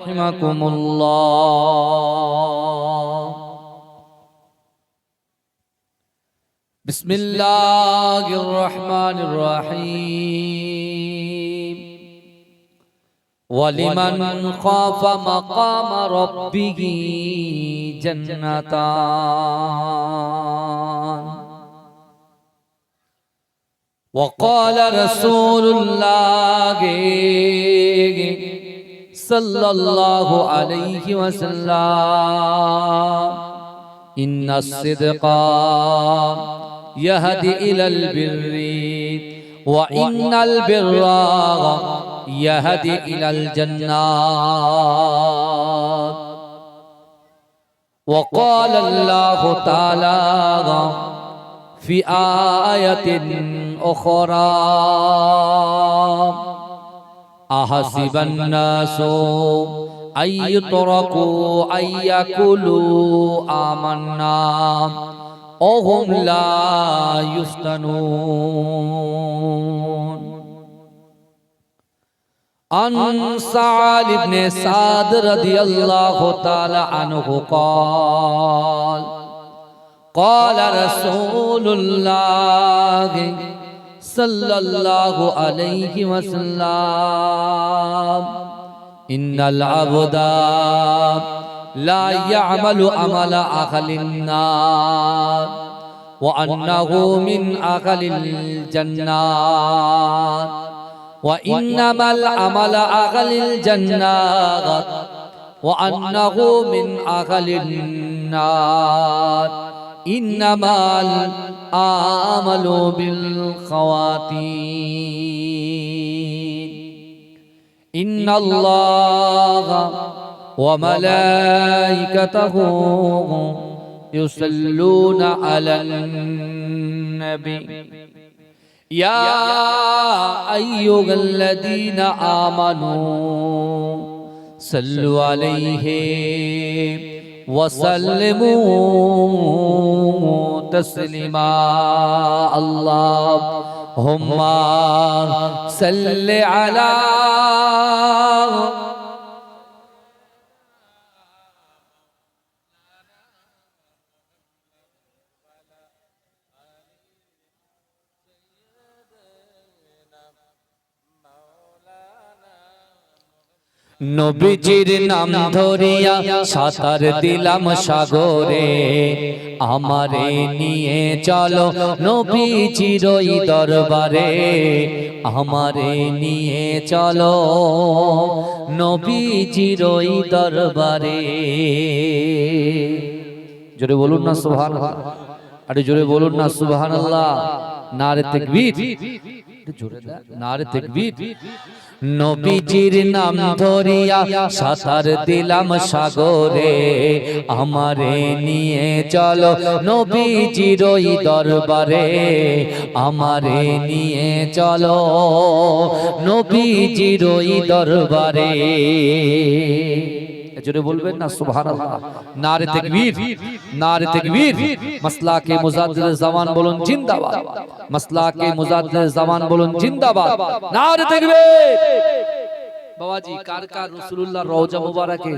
রাহিমাকুমুল্লাহ। বিসমিল্লাহির রহমানির রহিম। ওয়ালিমান খাফা মাকামা রাব্বিহি জান্নাতান। وقال رسول الله صلى الله عليه وسلم إن الصدق يهدي إلى البر وإن البر يهدي إلى الجنة. وقال الله تعالى في آية أخرى أحسب الناس أن يتركوا أن يقولوا آمنا وهم لا يفتنون. عن سعد بن سعد رضي الله تعالى عنه قال قال رسول الله صلى الله عليه وسلم إن العبد لا يعمل عمل أهل النار وأنه من أهل الجنة وإنما العمل أهل الجنة وأنه من أهل النار إنما الأعمال بالخواتيم. إن الله وملائكته يصلون على النبي يا أيها الذين آمنوا صلوا عليه وسلموا تسليما. اللهم صل على নবীজির নাম ধরিয়া সাঁতার দিলাম সাগরে, আমারে নিয়ে চলো নবীজির ওই দরবারে, আমারে নিয়ে চলো নবীজির ওই দরবারে। জোরে বলুন না সুবহানাল্লাহ, আরে জোরে বলুন না সুবহানাল্লাহ। নারে তাকবীর, জোরে নারে তাকবীর। নবীজির নাম ধরিয়া সাঁতার দিলাম সাগরে, আমারে নিয়ে চলো নবীজির ওই দরবারে, আমারে নিয়ে চলো নবীজির ওই দরবারে। জোরে বলবেন না সুবহানাল্লাহ। নারে তাকবীর, নারে তাকবীর। মাসলাকে মুজাদ্দিদ জামান বলুন জিন্দাবাদ, মাসলাকে মুজাদ্দিদ জামান বলুন জিন্দাবাদ। নারে তাকবীর। বাবাজি, কার কার রাসূলুল্লাহর রওজা মুবারকে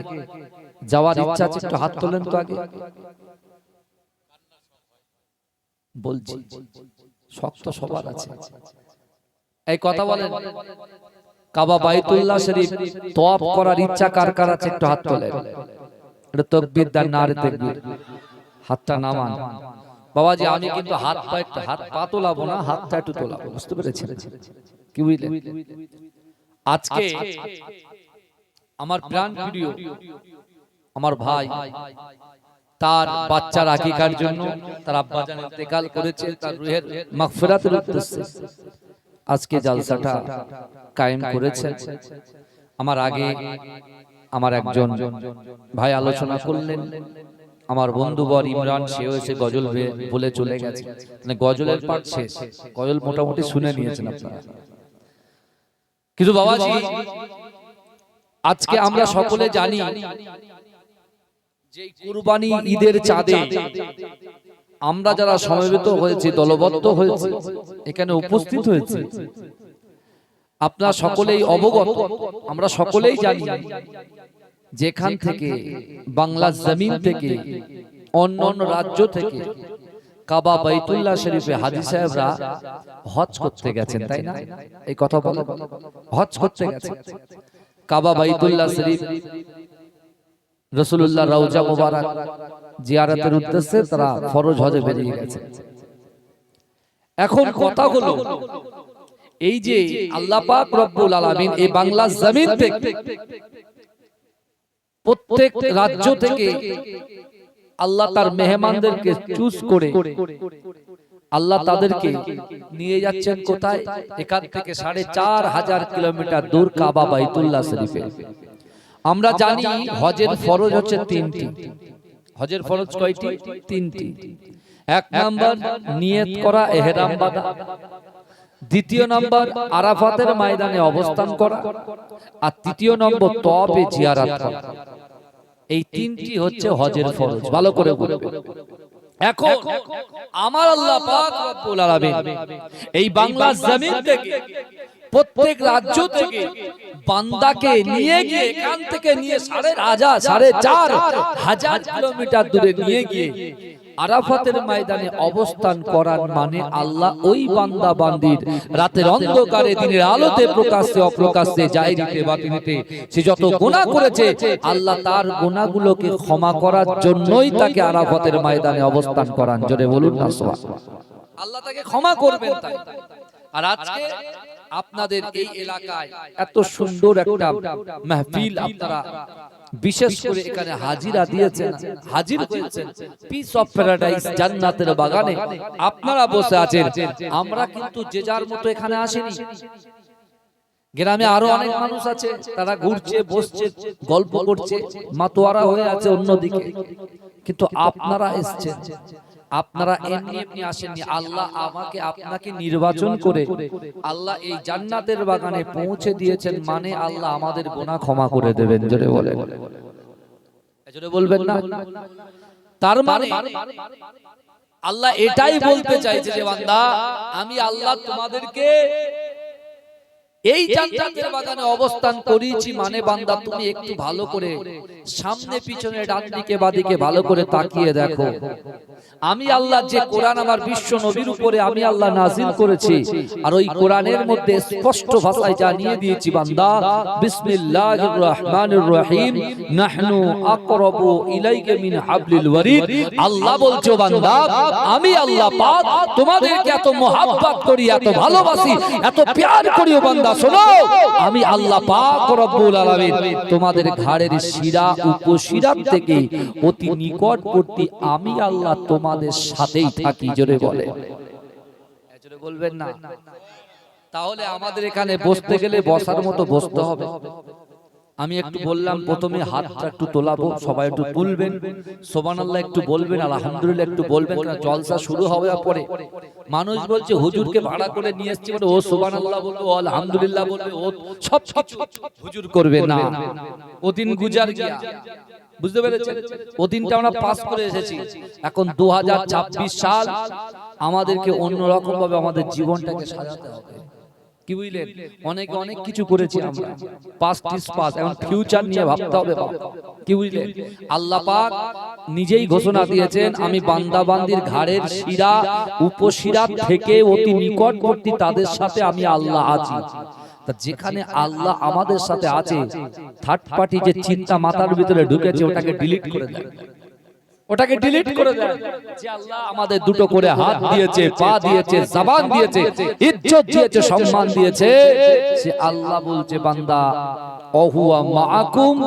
যাওয়ার ইচ্ছা আছে একটু হাত তোলেন তো আগে। বলছি শক্ত সবার আছে, এই কথা বলেন। কাবা বাইতুল্লাহ শরীফ তওয়াফ করার ইচ্ছা কার কার আছে একটু হাত তোলেন। এটা তাকবীর দান, নারে তাকবীর। হাতটা নামান। বাবাজি, আমি কিন্তু হাত পা তোলাবো না, হাতটা একটু তোলাবো, বুঝতে পেরেছেন কি বুঝলেন? আজকে আমার প্রাণ প্রিয় আমার ভাই, তার বাচ্চার আকিকার জন্য তার আব্বাজান ইন্তেকাল করেছে, তার রূহের মাগফিরাতের উদ্দেশ্যে আজকে জালসাটা কায়েম করেছে। আমার আগে আমার একজন ভাই আলোচনা করলেন, আমার বন্ধুবর ইমরান, সেও এসে গজল বলে চলে গেছে। মানে গজলের পাঠ শেষ, গজল মোটামুটি শুনে নিয়েছেন আপনারা। কিন্তু বাবাজি, আজকে আমরা সকলে জানি যে কুরবানি ঈদের চাঁদে আমরা যারা সমবেত হয়েছি, দলবদ্ধ হয়েছি, এখানে উপস্থিত হয়েছি, আপনারা সকলেই অবগত, আমরা সকলেই জানি যেখান থেকে বাংলা জমিন থেকে অন্য অন্য রাজ্য থেকে কাবা বাইতুল্লাহ শরীফে হাজী সাহেবরা হজ করতে গেছেন, তাই না? এই কথা বলো, হজ করতে গেছেন। কাবা বাইতুল্লাহ শরীফ রাসূলুল্লাহ রওজা মুবারক জিয়ারতের উদ্দেশ্যে তারা ফরজ হজে বেরিয়ে গেছে। এখন কথা হলো, এই যে আল্লাহ পাক রব্বুল আলামিন এই বাংলা জমিন থেকে প্রত্যেক রাজ্য থেকে আল্লাহ তার মেহমানদেরকে চুজ করে আল্লাহ তাদেরকে নিয়ে যাচ্ছেন কোথায়? এখান থেকে ৪৫০০ কিলোমিটার দূর কাবা বাইতুল্লাহ শরীফে। আমরা জানি হজের ফরজ হচ্ছে ৩টি। হজের ফরজ কয়টি? ৩টি। ১ নাম্বার নিয়ত করা, ইহরাম বাঁধা। দ্বিতীয় নাম্বার আরাফাতের ময়দানে অবস্থান করা, আর তৃতীয় নম্বর তওয়াফে জিয়ারত করা। এই ৩টি হচ্ছে হজের ফরজ। ভালো করে বলবেন। এখন আমার আল্লাহ পাক রব্বুল আলামিন এই বাংলা জমিন থেকে প্রত্যেক রাজ্য থেকে বান্দাকে নিয়ে গিয়ে এখান থেকে নিয়ে ৪৫০০ কিলোমিটার দূরে নিয়ে গিয়ে আরাফাতের ময়দানে অবস্থান করার মানে আল্লাহ ওই বান্দা বান্দির রাতের অন্ধকারে দিনের আলোতে প্রকাশ্যে অপ্রকাশ্যে জাহিরিতে বাতিনিতে সে যত গুনাহ করেছে আল্লাহ তার গুনাহগুলোকে ক্ষমা করার জন্যই তাকে আরাফাতের ময়দানে অবস্থান করান। জোরে বলুন না সুবহানাল্লাহ। আল্লাহ তাকে ক্ষমা করবেন তাই। আর আজকে আপনাদের এই এলাকায় এত সুন্দর একটা মাহফিল আপনারা বিশেষ করে এখানে হাজিরা দিয়েছেন, হাজির হয়েছেন পিস অফ প্যারাডাইস জান্নাতের বাগানে আপনারা বসে আছেন। আমরা কিন্তু যে যার মতো এখানে আসেনি। গ্রামে আরো অনেক মানুষ আছে, তারা ঘুরছে, বসছে, গল্প করছে, মাতোয়ারা হয়ে আছে অন্যদিকে। কিন্তু আপনারা এসেছেন, আপনারা এমনি এমনি আসেননি। আল্লাহ আমাকে আপনাকে নির্বাচন করে আল্লাহ এই জান্নাতের বাগানে পৌঁছে দিয়েছেন, মানে আল্লাহ আমাদের গুনাহ ক্ষমা করে দেবেন। জোরে বলেন, জোরে বলবেন না? তার মানে আল্লাহ এটাই বলতে চাইছে যে বান্দা আমি আল্লাহ তোমাদেরকে এই জান্নাতের বাগানে অবস্থান করিয়েছি, মানে বান্দা তুমি একটু ভালো করে সামনে পিছনে ডান দিকে বাদিকে ভালো করে তাকিয়ে দেখো। আমি আল্লাহ যে কোরআন আমার বিশ্ব নবীর উপরে আমি আল্লাহ নাজিল করেছি, আর ওই কোরআনের মধ্যে স্পষ্ট ভাষায় জানিয়ে দিয়েছি বান্দা বিসমিল্লাহির রহমানির রহিম নাহনু আকরাবু ইলাইকা মিন হাবলিল ওয়ারিদ। আল্লাহ বলছো বান্দা আমি আল্লাহ পাক তোমাদেরকে এত মহব্বত করি, এত ভালোবাসি, এত প্যার করি। ও বান্দা শোনো, আমি আল্লাহ পাক রব্বুল আলামিন তোমাদের ঘাড়ের শিরা উপশিরা থেকে অতি নিকটবর্তী আমি আল্লাহ তোমাদের সাথেই থাকি। জোরে বলে, জোরে বলবেন না? তাহলে আমাদের এখানে বসতে গেলে বসার মতো বসতে হবে। আমি একটু বললাম প্রথমে হাতটা একটু তোলাবো, সবাই একটু তুলবেন, সুবহানাল্লাহ একটু বলবেন, আলহামদুলিল্লাহ একটু বলবেন। কারণ জলসা শুরু হওয়ার পরে মানুষ বলছে হুজুরকে ভাড়া করে নিয়ে এসেছি মানে ও সুবহানাল্লাহ বলবে, ও আলহামদুলিল্লাহ বলবে, ও সব কিছু হুজুর করবে না। ও দিন গুজার গিয়া, বুঝতে পেরেছেন? ও দিনটা আমরা পাস করে এসেছি। এখন 2026 সাল, আমাদেরকে অন্যরকম ভাবে আমাদের জীবনটাকে সাজাতে হবে। কি বুঝলেন? অনেকে অনেক কিছু করেছি আমরা, পাস্ট ইজ পাস্ট, এখন ফিউচার নিয়ে ভাবতে হবে। কি বুঝলেন? আল্লাহ পাক নিজেই ঘোষণা দিয়েছেন আমি বান্দা বান্দির ঘাড়ের শিরা উপশিরা থেকে অতি নিকটবর্তী তাদের সাথে আমি আল্লাহ আছি। তা যেখানে আল্লাহ আমাদের সাথে আছে, থার্ড পার্টি যে চিন্তা মাথার ভিতরে ঢুকেছে ওটাকে ডিলিট করে দেন, ওটাকে ডিলিট করে দেন। যে আল্লাহ আমাদের দুটো করে হাত দিয়েছে, পা দিয়েছে, জবান দিয়েছে, ইজ্জত দিয়েছে, সম্মান দিয়েছে, সে আল্লাহ বলছে বান্দা ওহুয়া মাআকুম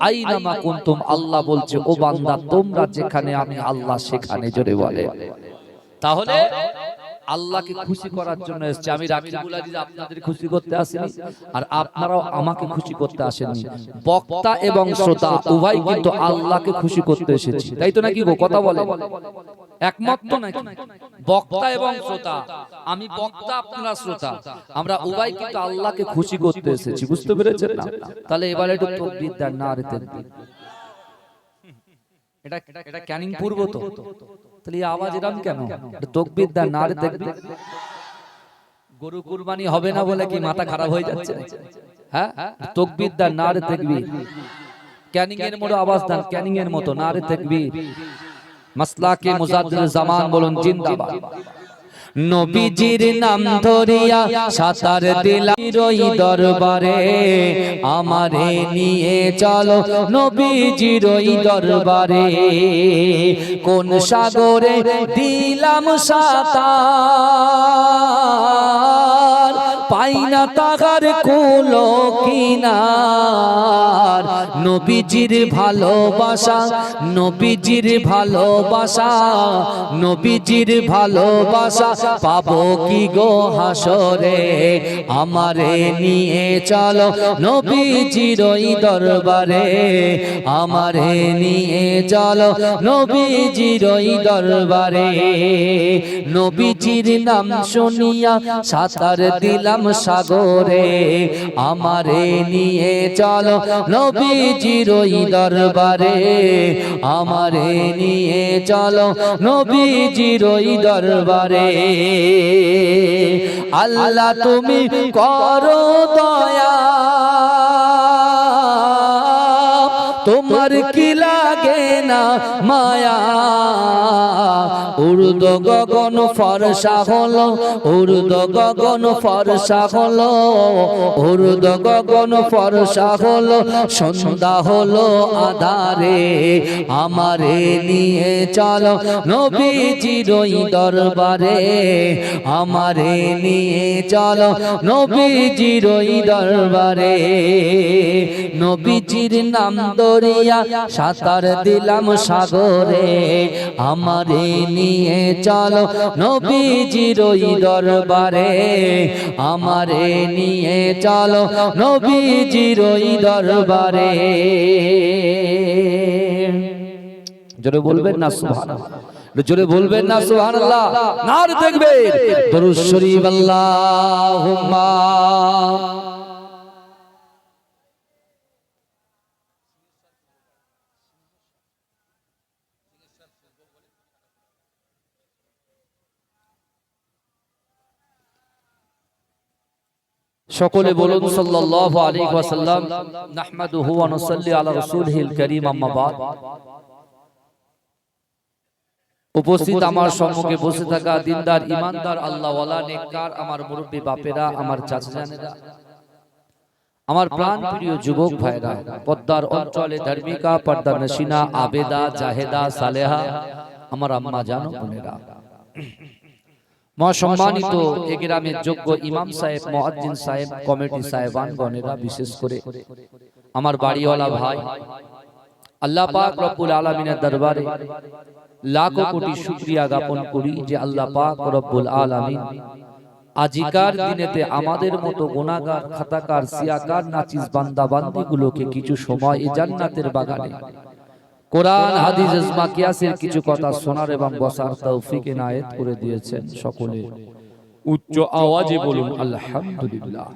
আইনামা কুনতুম। আল্লাহ বলছে ও বান্দা তোমরা যেখানে আমি আল্লাহ সেখানে। জোরে বলে। তাহলে আল্লাহকে খুশি করার জন্য এসেছে। আমি রাকিবুল আজিজ আপনাদের খুশি করতে আসিনি, আর আপনারাও আমাকে খুশি করতে আসেননি। বক্তা এবং শ্রোতা উভয় কিন্তু আল্লাহকে খুশি করতে এসেছি, তাই তো নাকি গো? কথা বলে, একমত তো নাকি? বক্তা এবং শ্রোতা, আমি বক্তা আপনারা শ্রোতা, আমরা উভয় কিন্তু আল্লাহকে খুশি করতে এসেছি। বুঝতে পেরেছেন না? তাহলে এবারে একটু তাকবীর দেন, নারে তাকবীর। এটা ক্যানিং পূর্ব তো, তাহলে এই আওয়াজ এরকম কেন? তাকবীর দেন, নারে তাকবীর। গরু কুরবানি হবে না বলে কি মাথা খারাপ হয়ে যাচ্ছে? হ্যাঁ, তাকবীর দেন, নারে তাকবীর। ক্যানিং এর মতো আওয়াজ দেন, ক্যানিং এর মতো। নারে তাকবীর। মাসলাকে মুজাদ্দিদুল জামান বলুন জিন্দাবাদ। নবীজির নাম ধরিয়া সাতার দিলাম ওই দরবারে, আমারে নিয়ে চলো নবীজির ওই দরবারে। কোন সাগরে দিলাম সাতার, পাই না তাগার কুলো কিনার। নবীজির ভালোবাসা, নবীজির ভালোবাসা, নবীজির ভালোবাসা পাবো কি গো হাসরে। আমারে নিয়ে চলো নবীজির ওই দরবারে, আমারে নিয়ে চলো নবীজির ওই দরবারে। নবীজির নাম শুনিয়া সাতার দিলাম সাগরে, আমারে নিয়ে চলো নবীজির ওই দরবারে, আমারে নিয়ে চলো নবীজির ওই দরবারে। আল্লাহ তুমি করো দয়া, তোমার কি লাগে না মায়া। উর্দ গগন ফরসা হলো, উর্দ গগন ফরসা হলো, উর্দ গগন ফরসা হলো, সন্ধ্যা হলো আধারে। আমারে নিয়ে চলো নবীজির ওই দরবারে, আমারে নিয়ে চলো নবীজির ওই দরবারে। নবীজির নাম ধরিয়া সাতার দিলাম সাগরে, আমারে নিয়ে চলো নবীজির ওই দরবারে, আমারে নিয়ে চলো নবীজির ওই দরবারে। জোরে বলবেন না সুবহানাল্লাহ, জোরে বলবেন না সুবহানাল্লাহ। নারে তাকবীর। দরুদ শরীফ আল্লাহুম্মা। সকলে বলুন সাল্লাল্লাহু আলাইহি ওয়াসাল্লাম। নাহমাদুহু ওয়া নুসাল্লি আলা রাসূলিহিল কারীম, আম্মা বাদ। উপস্থিত আমার সম্মুখে বসে থাকা দিনদার ইমানদার আল্লাহওয়ালা নেককার আমার মুরব্বী বাপেরা, আমার চাচা জানেরা, আমার প্রাণ প্রিয় যুবক ভাইরা, পদ্মার অঞ্চলে ধার্মিকা পর্দা নশিনা আবেদা জাহেদা সালেহা আমার আম্মা জানো বোনেরা, মহাসম্মানিত এ গ্রামের যোগ্য ইমাম সাহেব, মুয়াজ্জিন সাহেব, কমিটি সাহেবান গণেরা, বিশেষ করে আমার বাড়িওয়ালা ভাই, আল্লাহ পাক রব্বুল আলামিনের দরবারে লাখো কোটি শুকরিয়া জ্ঞাপন করি যে আল্লাহ পাক রব্বুল আলামিন আজিকার দিনেতে আমাদের মতো গুনাহগার, খাতাকার, সিয়াকার, নাচিস বান্দা বান্দিগুলোকে কিছু সময় এই জান্নাতের বাগানে কোরআন হাদিস ইজমা কিয়াসের কিছু কথা শোনার এবং বসার তৌফিক এনায়েত করে দিয়েছেন। সকলে উচ্চ আওয়াজে বলুন আলহামদুলিল্লাহ।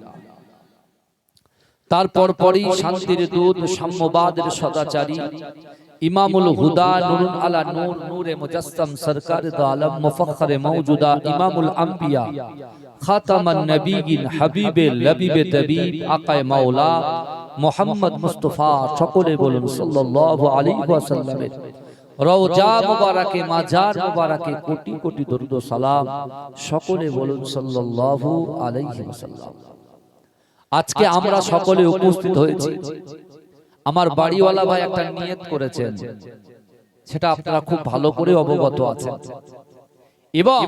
তারপর পরই শান্তির দূত, সাম্যবাদের সদাচারী, ইমামুল হুদা, নূরুন আলা নূর, নূরে মুজাসসাম, সরকার দো আলম, মুফাখখারে মওজুদা, ইমামুল আম্বিয়া, খাতামান নবিয়িন, হাবিবে লবিবে তবিব, আকায়ে মাওলা মুহাম্মদ মুস্তাফা, সকলে বলুন সাল্লাল্লাহু আলাইহি ওয়াসাল্লামের রওজা মুবারাকে, মাজার মুবারাকে কোটি কোটি দরুদ ও সালাম। সকলে বলুন সাল্লাল্লাহু আলাইহি ওয়াসাল্লাম। আজকে আমরা সকলে উপস্থিত হয়েছি, আমার বাড়িওয়ালা ভাই একটা নিয়ত করেছেন, সেটা আপনারা খুব ভালো করে অবগত আছেন, এবং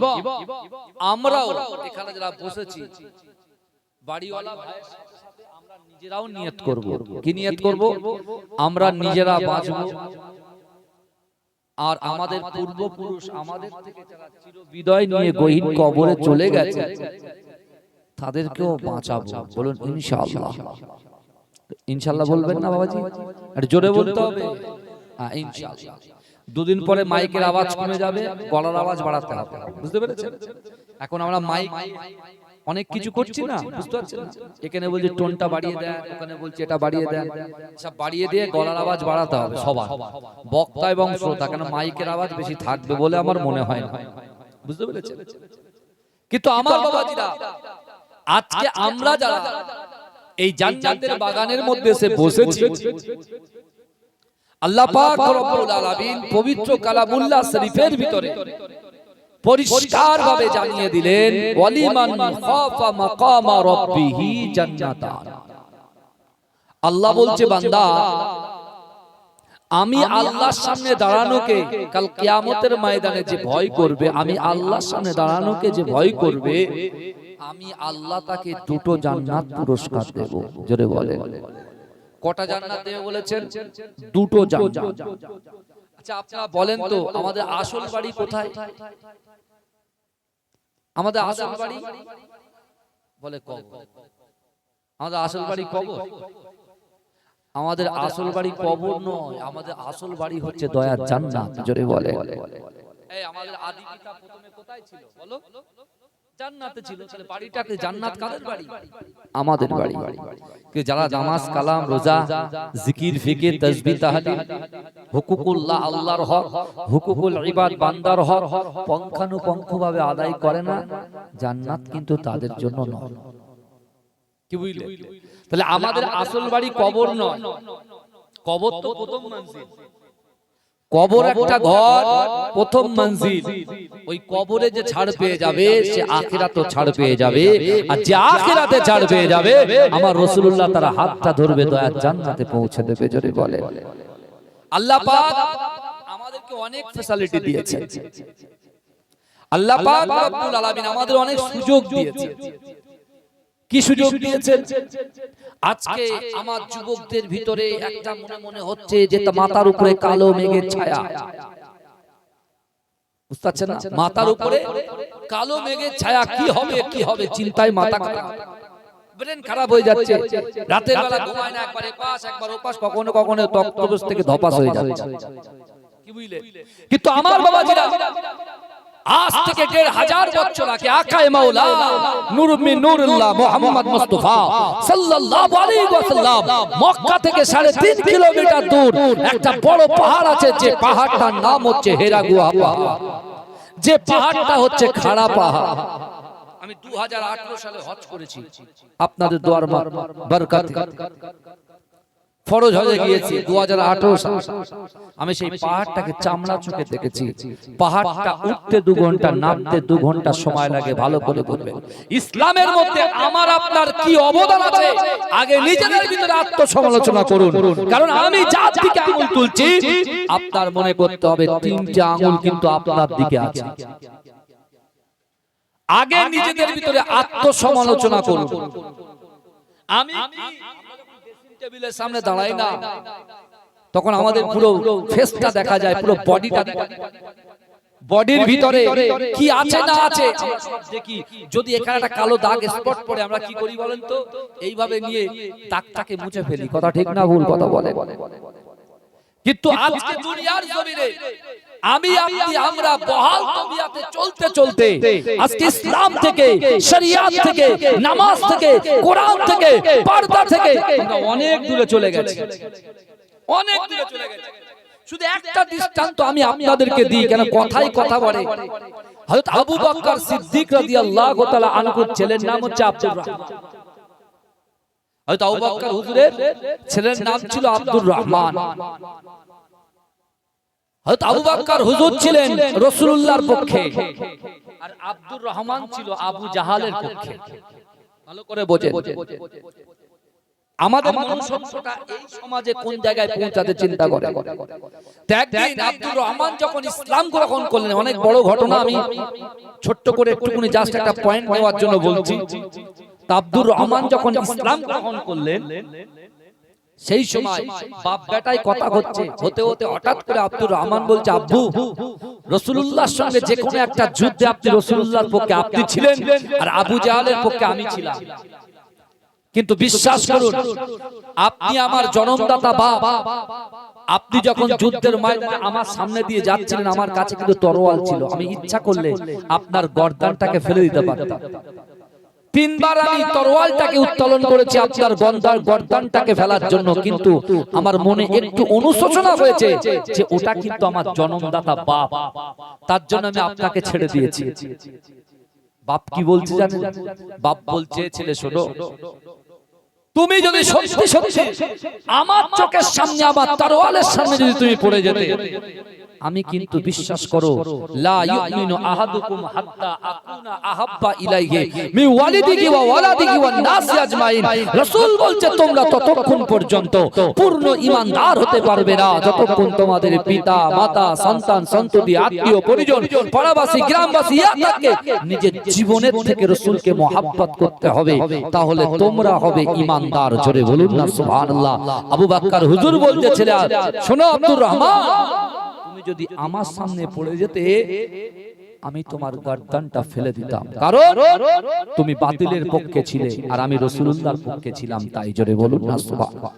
আমরাও এখানে যারা বসেছি বাড়িওয়ালা ভাইয়ের সাথে সাথে আমরা নিজেরাও নিয়ত করব। কি নিয়ত করব? আমরা নিজেরা বাঁচব, আর আমাদের পূর্বপুরুষ আমাদের থেকে যারা চিরবিদায় নিয়ে গহীন কবরে চলে গেছে তাদেরকেও বাঁচাবো। বলুন ইনশাআল্লাহ। ইনশাআল্লাহ বলবেন না বাবাজি? আর জোরে বলতে হবে ইনশাআল্লাহ। দুদিন পরে মাইকের আওয়াজ কমে যাবে, গলার আওয়াজ বাড়াতে হবে। বুঝতে পেরেছেন? এখন আমরা মাইক অনেক কিছু করছি না, বুঝতে পারছেন না? এখানে বলছি টোনটা বাড়িয়ে দেন, ওখানে বলছি এটা বাড়িয়ে দেন, সব বাড়িয়ে দিয়ে গলার আওয়াজ বাড়াতে হবে সবার, বক্তা এবং শ্রোতা। কেন মাইকের আওয়াজ বেশি থাকবে বলে আমার মনে হয় না। বুঝতে পেরেছেন? কিন্তু আমার বাবাজিরা, আজকে আমরা যারা এই জান্নাতের বাগানের মধ্যে এসে বসেছি, আল্লাহ পাক রব্বুল আলামিন পবিত্র কালামুল্লাহ শরীফের ভিতরে পরিষ্কার ভাবে জানিয়ে দিলেন ওয়ালিমান খাফা মাকামা রাব্বিহি জান্নাতান। আল্লাহ বলছে বান্দা আমি আল্লাহর সামনে দাঁড়ানোকে কাল কিয়ামতের ময়দানে যে ভয় করবে, আমি আল্লাহর সামনে দাঁড়ানোকে যে ভয় করবে, আমি আল্লাহ তাকে দুটো জান্নাত পুরস্কার দেব। জোরে বলেন কটা জান্নাত দেবে বলেছেন? দুটো জান্নাত। আচ্ছা আপনারা বলেন তো আমাদের আসল বাড়ি কোথায়? আমাদের আসল বাড়ি বলে কবর। আমাদের আসল বাড়ি কবর? আমাদের আসল বাড়ি কবর নয়, আমাদের আসল বাড়ি হচ্ছে দয়ার জান্নাত। জোরে বলে এই আমাদের আদি পিতা প্রথমে কোথায় ছিল বলো? জান্নাতে ছিল। তাহলে বাড়িটাকে জান্নাত কাদের বাড়ি? আমাদের বাড়ি। কে যারা নামাজ কালাম রোজা জিকির ফিকির তাসবিহ তাহলিল হুকুকুল্লাহ আল্লাহর হক হুকুকুল ইবাদ বান্দার হক পঙ্খানুপঙ্খভাবে আদায় করে না, জান্নাত কিন্তু তাদের জন্য নয়। কি বুঝলে? তাহলে আমাদের আসল বাড়ি কবর নয়, কবর তো প্রথম মঞ্জিল। কবর একটা ঘর, প্রথম মঞ্জিল। ওই কবরে যে ছাড় পেয়ে যাবে সে আখিরাতেও ছাড় পেয়ে যাবে, আর যে আখিরাতে ছাড় পেয়ে যাবে আমার রাসূলুল্লাহ তার হাতটা ধরবে দয়ার জান্নাতে পৌঁছে দেবে। জোরে বলে আল্লাহ পাক আমাদেরকে অনেক ফ্যাসিলিটি দিয়েছে। আল্লাহ পাক রব্বুল আলামিন আমাদের অনেক সুযোগ দিয়েছে। কি সুযোগ দিয়েছেন? আজকে আমার যুবকদের ভিতরে একটা মনে মনে হচ্ছে যে মাথার উপরে কালো মেঘের ছায়া। বুঝতে পারছেন না? মাথার উপরে কালো মেঘের ছায়া, কি হবে কি হবে চিন্তায় মাথা খারাপ, ব্রেন খারাপ হয়ে যাচ্ছে। রাতের বেলা ঘুমায় না, একবার এপাশ একবার ওপাশ, কখনো কখনো তক্তপোষ থেকে ধপাস হয়ে যাচ্ছে। কি বুঝলে? কিন্তু আমার বাবাজিরা আজ থেকে ১৫০০ বছর আগে আকায়ে মাওলা নূর মিন নূরুল্লাহ মুহাম্মদ মুস্তাফা সাল্লাল্লাহু আলাইহি ওয়াসাল্লাম মক্কা থেকে ৩.৫ কিলোমিটার দূর একটা বড় পাহাড় আছে, যে পাহাড়টার নাম হচ্ছে হেরা গুহা পাহাড়, যে পাহাড়টা হচ্ছে খাড়া পাহাড়। আমি ২০১৮ সালে হজ করেছি আপনাদের দোয়ার বরকতে, ফরজ হয়ে গিয়েছি ২০১৮ সালে। আমি সেই পাহাড়টাকে চামড়া চোখে দেখেছি। পাহাড়টা উঠতে ২ ঘন্টা, নামতে ২ ঘন্টা সময় লাগে। ভালো করে বলবেন ইসলামের মধ্যে আমার আপনার কি অবদান আছে, আগে নিজেদের ভিতরে আত্মসমালোচনা করুন। কারণ আমি যার দিকে আঙুল তুলছি আপনার মনে করতে হবে ৩টা আঙুল কিন্তু আপনার দিকে আছে। আগে নিজেদের ভিতরে আত্মসমালোচনা করুন। আমি টেবিলের সামনে দাঁড়াই না, তখন আমাদের পুরো ফেসটা দেখা যায়, পুরো বডিটা দেখা যায়, বডির ভিতরে কি আছে না আছে দেখি। যদি এখানে একটা কালো দাগ স্পট পড়ে আমরা কি করি বলেন তো? এইভাবে নিয়ে দাগটাকে মুছে ফেলি। কথা ঠিক না ভুল কথা বলেন? কিন্তু আজকে দুনিয়ার জমিনে আমি আপনি আমরা বহাল তবিয়াতে চলতে চলতে আজকে ইসলাম থেকে, শরিয়াত থেকে, নামাজ থেকে, কোরআন থেকে, পর্দা থেকে আমরা অনেক দূরে চলে গেছি, অনেক দূরে চলে গেছি। শুধু একটা দৃষ্টান্ত আমি আপনাদেরকে দিই, কেন কথাই কথা বলে। হযরত আবু বকর সিদ্দিক রাদিয়াল্লাহু তাআলা আনহুর ছেলের নাম হচ্ছে আব্দুর রহমান। হযরত আবু বকর হুজুরের ছেলের নাম ছিল আব্দুর রহমান। হযরত আবু বকর হুজুর ছিলেন রাসূলুল্লাহর পক্ষে, আর আব্দুর রহমান ছিল আবু জাহালের পক্ষে। ভালো করে বোঝেন আমাদের মনুষ্যত্বটা এই সমাজে কোন জায়গায় পৌঁছাতে চিন্তা করে। একদিন আব্দুর রহমান যখন ইসলাম গ্রহণ করলেন, অনেক বড় ঘটনা, আমি ছোট্ট করে একটুখানি জাস্ট একটা পয়েন্ট নেওয়ার জন্য বলছি। আব্দুর রহমান যখন ইসলাম গ্রহণ করলেন, সেই সময় বাপ বেটায় কথা হচ্ছে, হতে হতে হঠাৎ করে আব্দুর রহমান বলছে, আব্বু রাসূলুল্লাহর সঙ্গে যে কোনো একটা যুদ্ধে আপনি রাসূলুল্লাহর পক্ষে আপনি ছিলেন, আর আবু জাহালের পক্ষে আমি ছিলাম। কিন্তু বিশ্বাস করুন, আপনি আমার জন্মদাতা বাপ, আপনি যখন যুদ্ধের ময়দানে আমার সামনে দিয়ে যাচ্ছিলেন, আমার কাছে কিন্তু তরোয়াল ছিল। আমি ইচ্ছা করলে আপনার গর্দানটাকে ফেলে দিতে পারতাম। ৩ বার আমি তরোয়ালটাকে উত্তোলন করেছি আপনার গর্দানটাকে ফেলার জন্য, কিন্তু আমার মনে একটু অনুশোচনা হয়েছে যে ওটা কিন্তু আমার জন্মদাতা বাপ, তার জন্য আমি আপনাকে ছেড়ে দিয়েছি। বাপ কি বলছে জানেন? বাপ বলছে, ছেলে শোনো, তুমি যদি সত্যি সত্যি আমার চোখের সামনে আবার তরোয়ালের সামনে যদি তুমি পড়ে যেতে, আমি কিন্তু বিশ্বাস করো লা ইউমিনু আহাদুকুম হাত্তা আকুনা আহাব্বা ইলাইহি মিন ওয়ালিদিহি ওয়া ওয়ালাদিহি ওয়ান নাসি আজমাইন। রাসূল বলছে তোমরা ততক্ষণ পর্যন্ত পূর্ণ ঈমানদার হতে পারবে না যতক্ষণ তোমাদের পিতা মাতা সন্তান সন্ততি আত্মীয় পরিজন পাড়াবাসী গ্রামবাসী ইয়াকে নিজের জীবনের থেকে রাসূলকে মহব্বত করতে হবে, তাহলে তোমরা হবে ঈমানদার। জোরে বলুন না সুবহানাল্লাহ। আবু বকর হুজুর বলতেছিলেন, শোনো আব্দুর রহমান, তুমি যদি আমার সামনে পড়ে যেতে আমি তোমার গর্দানটা ফেলে দিতাম, কারণ তুমি বাতিলের পক্ষে ছিলে আর আমি রাসূলুল্লাহর পক্ষে ছিলাম। তাই জোরে বলুন না সুবহানাল্লাহ।